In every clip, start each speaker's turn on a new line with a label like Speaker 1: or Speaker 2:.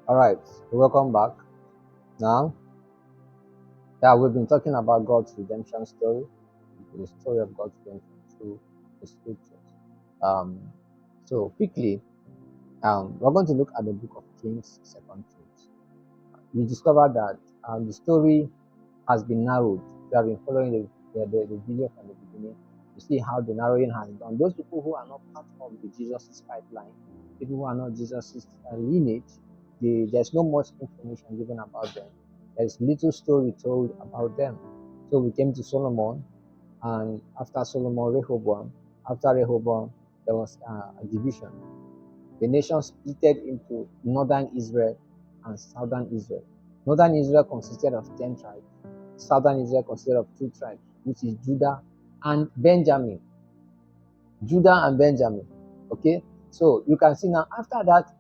Speaker 1: All right, welcome back. Now, we've been talking about God's redemption story, the story of God's redemption through the scriptures. Um, so quickly, we're going to look at the book of Kings, Second Kings. We discovered that the story has been narrowed. We have been following the video from the beginning. You see how the narrowing has done. Those people who are not part of the Jesus' pipeline, people who are not Jesus' lineage, there's no much information given about them. There's little story told about them. So we came to Solomon, and after Solomon, Rehoboam. After Rehoboam, there was a division. The nation split into northern Israel and southern Israel. Northern Israel consisted of 10 tribes. Southern Israel consisted of 2 tribes, which is Judah and Benjamin. Judah and Benjamin. Okay, so you can see now after that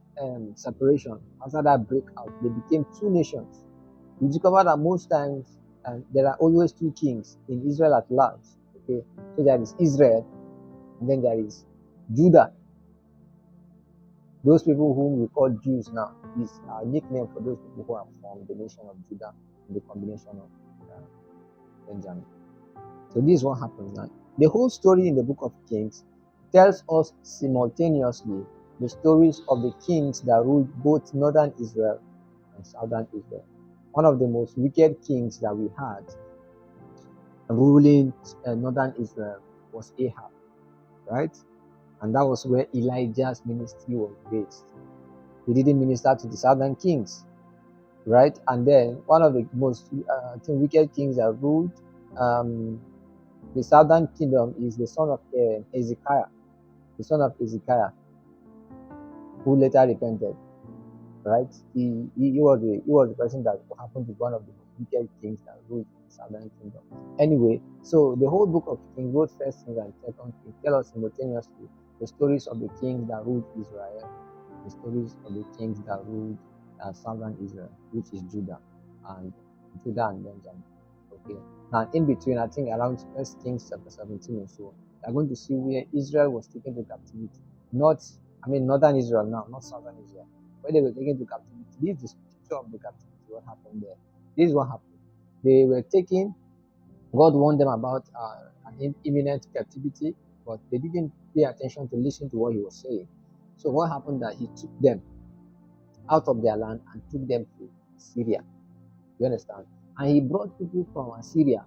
Speaker 1: separation, after that breakout, they became 2 nations. You discover that most times there are always 2 kings in Israel at large. Okay, so there is Israel, and then there is Judah. Those people whom we call Jews now is our nickname for those people who are from the nation of Judah and the combination of Benjamin. So this is what happens now. The whole story in the book of Kings tells us simultaneously the stories of the kings that ruled both northern Israel and southern Israel. One of the most wicked kings that we had ruling northern Israel was Ahab, right? And that was where Elijah's ministry was based. He didn't minister to the southern kings, right? And then one of the most wicked kings that ruled the southern kingdom is the son of Hezekiah, the son of Hezekiah, who later repented, right? He was the person that happened to be one of the most wicked kings that ruled the southern kingdom. Anyway, so the whole book of Kings, both First Kings and Second Kings, tell us simultaneously the stories of the kings that ruled Israel, the stories of the kings that ruled southern Israel, which is Judah and Benjamin. Okay. Now, in between, I think around First Kings chapter 17 or so, you're going to see where Israel was taken to captivity. Northern Israel now, not southern Israel. Where they were taken to captivity. This is the picture of the captivity, what happened there. This is what happened. They were taken, God warned them about an imminent captivity, but they didn't pay attention to listen to what he was saying. So what happened that he took them out of their land and took them to Syria. You understand? And he brought people from Assyria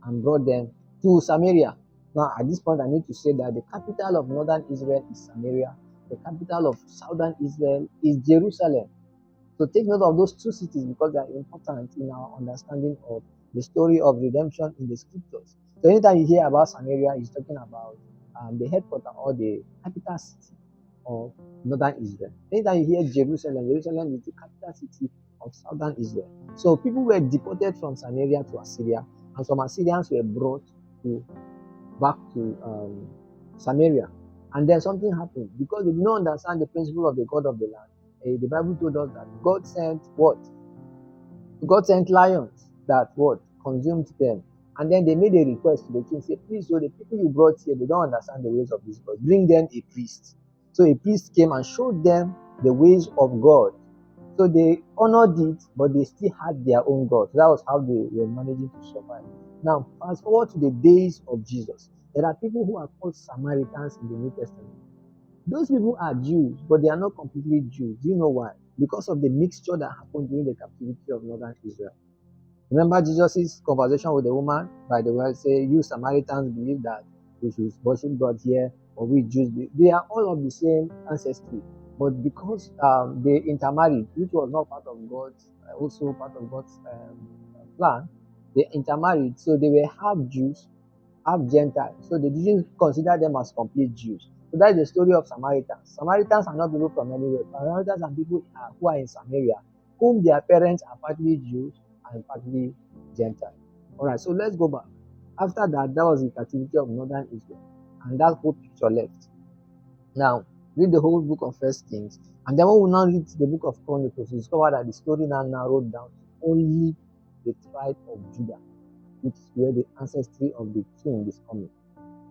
Speaker 1: and brought them to Samaria. Now, at this point, I need to say that the capital of northern Israel is Samaria. The capital of southern Israel is Jerusalem. So take note of those 2 cities because they are important in our understanding of the story of redemption in the scriptures. So anytime you hear about Samaria, he's talking about the headquarters or the capital city of northern Israel. Anytime you hear Jerusalem, Jerusalem is the capital city of southern Israel. So people were deported from Samaria to Assyria, and some Assyrians were brought back to Samaria. And then something happened because they did not understand the principle of the God of the land. The Bible told us that God sent what? God sent lions that what? Consumed them. And then they made a request to the king, say, please, so the people you brought here, they don't understand the ways of this God. Bring them a priest. So a priest came and showed them the ways of God. So they honored it, but they still had their own God. So that was how they were managing to survive. Now, fast forward to the days of Jesus. There are people who are called Samaritans in the New Testament. Those people are Jews, but they are not completely Jews. Do you know why? Because of the mixture that happened during the captivity of northern Israel. Remember Jesus' conversation with the woman by the well, say, you Samaritans believe that we should worship God here, or we Jews, they are all of the same ancestry. But because they intermarried, which was not part of God's, also part of God's plan, they intermarried, so they were half Jews, half Gentiles. So they didn't consider them as complete Jews. So that is the story of Samaritans. Samaritans are not people from anywhere. Samaritans are people who are in Samaria, whom their parents are partly Jews and partly Gentile. All right, so let's go back. After that, that was the captivity of northern Israel, and that whole picture left. Now, read the whole book of First Kings, and then when we now read the book of Chronicles, we discover that the story now narrowed down to only the tribe of Judah, which is where the ancestry of the king is coming.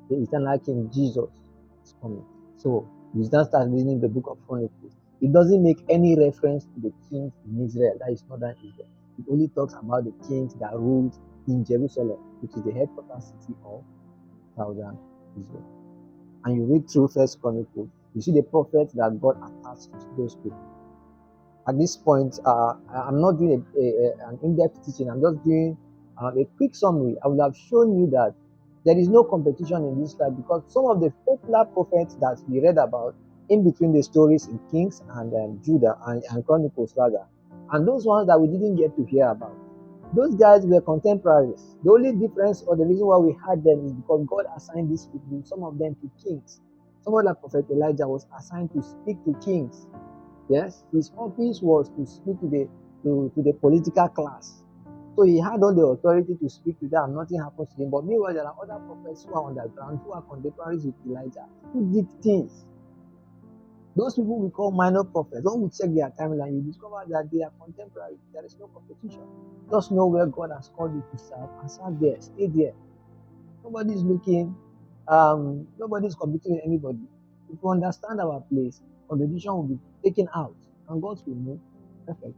Speaker 1: The eternal king Jesus is coming. So you now start reading the book of Chronicles. It doesn't make any reference to the kings in Israel, that is northern Israel. It only talks about the kings that ruled in Jerusalem, which is the headquarters city of southern Israel. And you read through First Chronicles, you see the prophets that God attached to those people. At this point, I'm not doing an in-depth teaching. I'm just doing a quick summary. I would have shown you that there is no competition in this life, because some of the popular prophets that we read about in between the stories in Kings and Judah and Chronicles rather, and those ones that we didn't get to hear about, those guys were contemporaries. The only difference, or the reason why we had them, is because God assigned these people, some of them to kings. Someone like Prophet Elijah was assigned to speak to kings. Yes, his office was to speak to the political class. So he had all the authority to speak to them, nothing happens to him. But meanwhile, there are other prophets who are on the ground, who are contemporaries with Elijah, who did things. Those people we call minor prophets. When we check their timeline, you discover that they are contemporaries. There is no competition. Just know where God has called you to serve and serve there. Stay there. Nobody's looking, nobody's competing with anybody. If we understand our place, competition will be taken out and God will move. Perfect.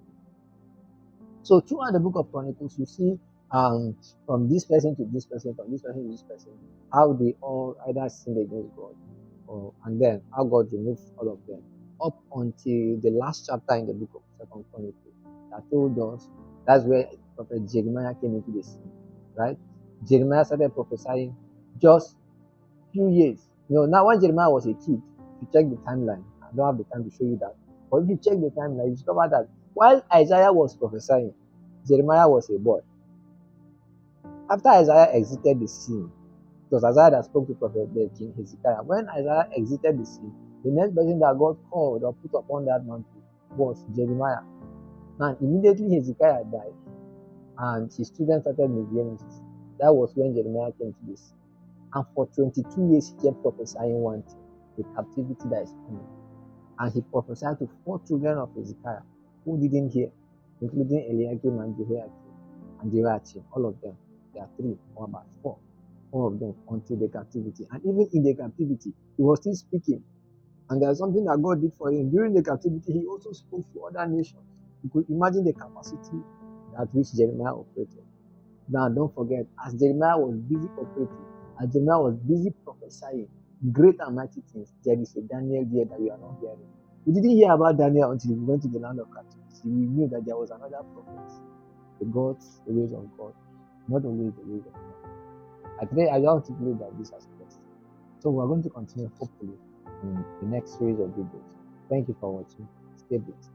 Speaker 1: So throughout the book of Chronicles, you see from this person to this person, from this person to this person, how they all either sinned against God, and then how God removed all of them, up until the last chapter in the book of Second Chronicles that told us that's where Prophet Jeremiah came into the scene, right? Jeremiah started prophesying just few years. Now when Jeremiah was a kid, if you check the timeline, I don't have the time to show you that, but if you check the timeline, you discover that while Isaiah was prophesying, Jeremiah was a boy. After Isaiah exited the scene, it was Isaiah that spoke to Prophet King Hezekiah. When Isaiah exited the scene, the next person that God called or put upon that mantle was Jeremiah. Now, immediately Hezekiah died, and his students started misbehaving. That was when Jeremiah came to this. And for 22 years, he kept prophesying one thing: the captivity that is coming. And he prophesied to 4 children of Hezekiah who didn't hear, including Eliakim and Jehoiakim and Jehoiachin, all of them. There are 3 or about 4, all of them, until the captivity. And even in the captivity, he was still speaking. And there's something that God did for him. During the captivity, he also spoke to other nations. You could imagine the capacity at which Jeremiah operated. Now, don't forget, as Jeremiah was busy operating, as Jeremiah was busy prophesying great and mighty things, there is a Daniel there that we are not hearing. We didn't hear about Daniel until we went to the land of captivity. We knew that there was another prophet. The ways of God, not always the ways of God. Today, I want to believe that this has blessed. So we're going to continue, hopefully, in the next series of videos. Thank you for watching. Stay blessed.